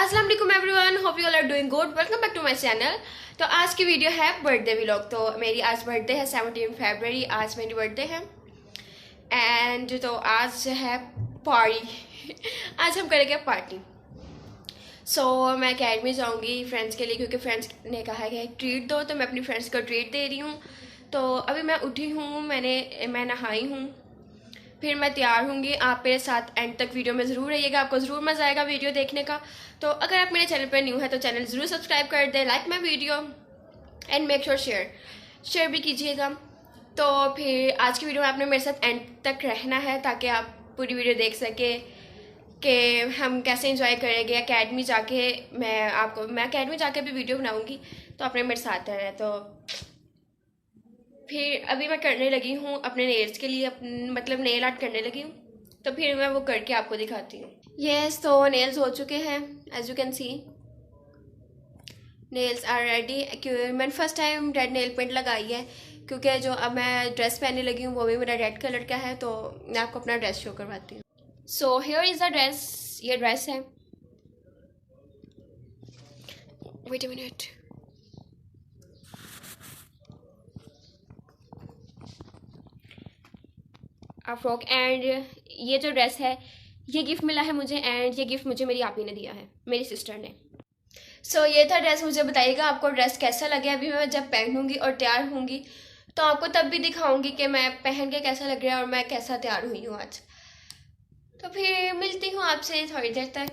अस्सलाम वालेकुम everyone, hope you all are doing good. Welcome back to my channel. तो आज की वीडियो है बर्थडे व्लॉग। तो मेरी आज बर्थडे है 17 फरवरी, आज मेरी बर्थडे है। एंड तो आज है पार्टी आज हम करेंगे पार्टी। सो मैं अकेडमी जाऊंगी फ्रेंड्स के लिए, क्योंकि फ्रेंड्स ने कहा है कि ट्रीट दो, तो मैं अपनी फ्रेंड्स को ट्रीट दे रही हूँ। तो अभी मैं उठी हूँ, मैं नहाई हूँ, फिर मैं तैयार होंगी। आप मेरे साथ एंड तक वीडियो में ज़रूर रहिएगा, आपको ज़रूर मज़ा आएगा वीडियो देखने का। तो अगर आप मेरे चैनल पर न्यू है तो चैनल ज़रूर सब्सक्राइब कर दें, like my video and make sure share भी कीजिएगा। तो फिर आज की वीडियो में आपने मेरे साथ एंड तक रहना है, ताकि आप पूरी वीडियो देख सकें कि हम कैसे इंजॉय करेंगे। अकेडमी जाके मैं अकेडमी जाके भी वीडियो बनाऊँगी, तो आपने मेरे साथ रहना है। तो फिर अभी मैं करने लगी हूँ अपने नेल्स के लिए, मतलब नेल आर्ट करने लगी हूँ। तो फिर मैं वो करके आपको दिखाती हूँ। यस, तो नेल्स हो चुके हैं, as you can see nails are ready. मैंने first time red nail paint लगाई है, क्योंकि जो अब मैं ड्रेस पहनने लगी हूँ वो भी मेरा रेड कलर का है। तो मैं आपको अपना ड्रेस शो करवाती हूँ। So here is the dress, ये ड्रेस है। Wait a minute, frock. And ये जो ड्रेस है ये गिफ्ट मिला है मुझे, एंड ये गिफ्ट मुझे मेरी आपी ने दिया है, मेरी सिस्टर ने। सो ये था ड्रेस। मुझे बताइएगा आपको ड्रेस कैसा लगे। अभी मैं जब पहनूंगी और तैयार होंगी तो आपको तब भी दिखाऊंगी कि मैं पहन के कैसा लग रहा है और मैं कैसा तैयार हुई हूँ आज। तो फिर मिलती हूँ आपसे थोड़ी देर तक।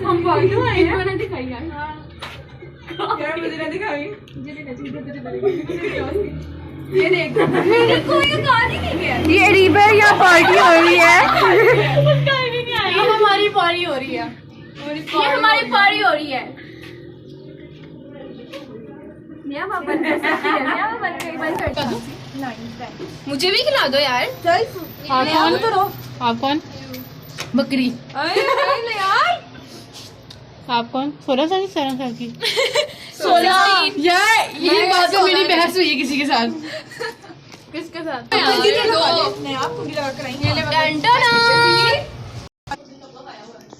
हम बाजू आए हैं, मैंने दिखाई यार। यार मुझे ना दिखाई, ये देख मेरे को ये कहां नहीं गया। ये रीबर यहाँ पार्टी हो रही है। कहीं भी नहीं आई, हमारी पार्टी हो रही है, ये हमारी पार्टी हो रही है। मुझे भी खिला दो यार। आप कौन? बकरी यार, आप कौन? 16 साल की 17 साल की? 16 यार ये बात तो मेरी बहस हुई है किसी के साथ। किसके साथ? आपको भी लगा कर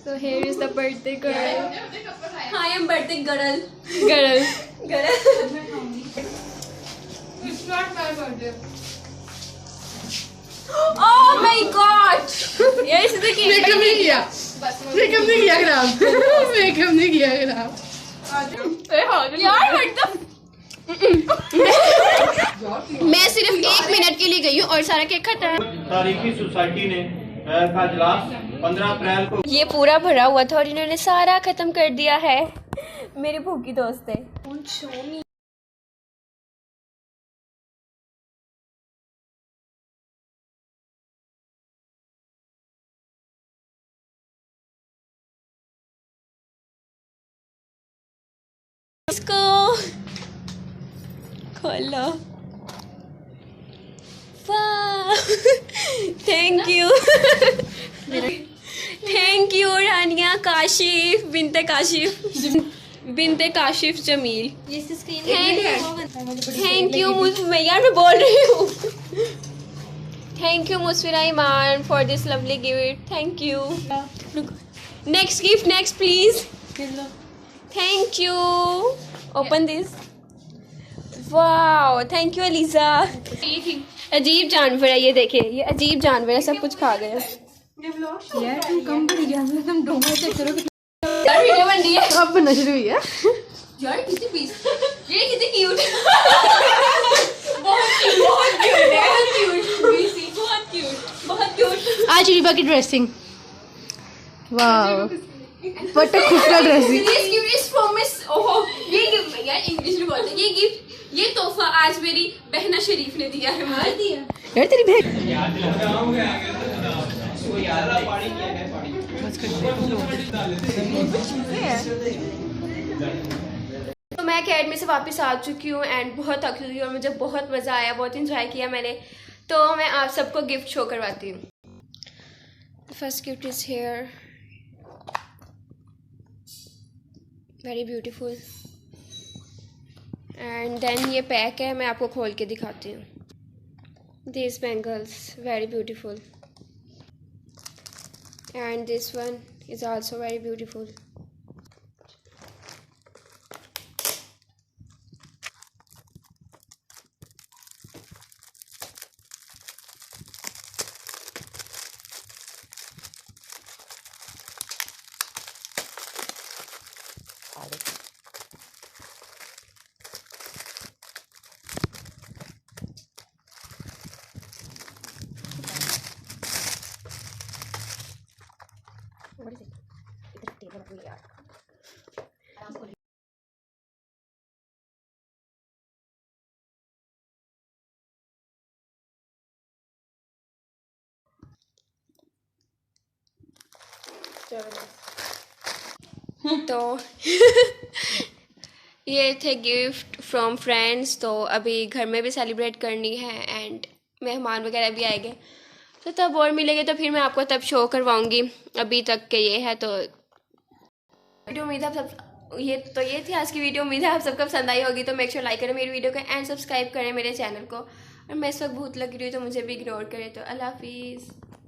So here is the birthday girl. I am birthday girl. Girl. It's not my birthday. Oh my god. यार इसे देखिए मेकअप नहीं किया खराब मेकअप नहीं किया खराब यार what the मैं सिर्फ 1 मिनट के लिए गई हूँ और सारा केक खत्म है। तारीखी सोसाइटी ने का इजलास 15 अप्रैल को ये पूरा भरा हुआ था और इन्होंने सारा खत्म कर दिया है। मेरी भूखी दोस्त है। इसको खोलो। Thank you thank you Rania Kashif binte Kashif Jamil. Thank you मैं यार मैं बोल रही हूँ। Thank you Musfira Iman for this lovely gift. Thank you. Next gift next please. Thank you. Open this. Wow thank you Aliza. अजीब जानवर है ये देखिए ये अजीब जानवर है सब कुछ खा गया। यार तुम कम बड़ी जानवर तुम डोंगा चेक करो यार वीडियो बन रही है। अब बनना शुरू हुई है यार कितनी पीस ये कितनी क्यूट बहुत क्यूट आज रीबा की ड्रेसिंग वाह व्हाट अ खूबसूरत ड्रेसिंग ये गिफ्ट यार इंग्लिश में बोलते हैं। ये गिफ्ट ये तोहफा आज मेरी बहना शरीफ ने दिया है मुझे दिया यार तेरी बहन तो मैं अकेडमी से वापस आ चुकी हूँ एंड बहुत थकी हुई और मुझे बहुत मज़ा आया बहुत इंजॉय किया मैंने। तो मैं आप सबको गिफ्ट शो करवाती हूँ। First gift is here very beautiful and then ये पैक है मैं आपको खोल के दिखाती हूँ। This bangles very beautiful and this one is also very beautiful. What is it? इधर टेबल पे यार। तो ये थे गिफ्ट फ्रॉम फ्रेंड्स। तो अभी घर में भी सेलिब्रेट करनी है एंड मेहमान वगैरह भी आएंगे तो तब और मिलेंगे तो फिर मैं आपको तब शो करवाऊंगी। अभी तक के ये है तो वीडियो उम्मीद है आप सब ये थी आज की वीडियो। उम्मीद है आप सबको पसंद आई होगी। तो मेक श्योर लाइक करें मेरी वीडियो को एंड सब्सक्राइब करें मेरे चैनल को। और मैं इस वक्त भूत लग रही हूँ तो मुझे भी इग्नोर करें। तो अल्लाह हाफिज़।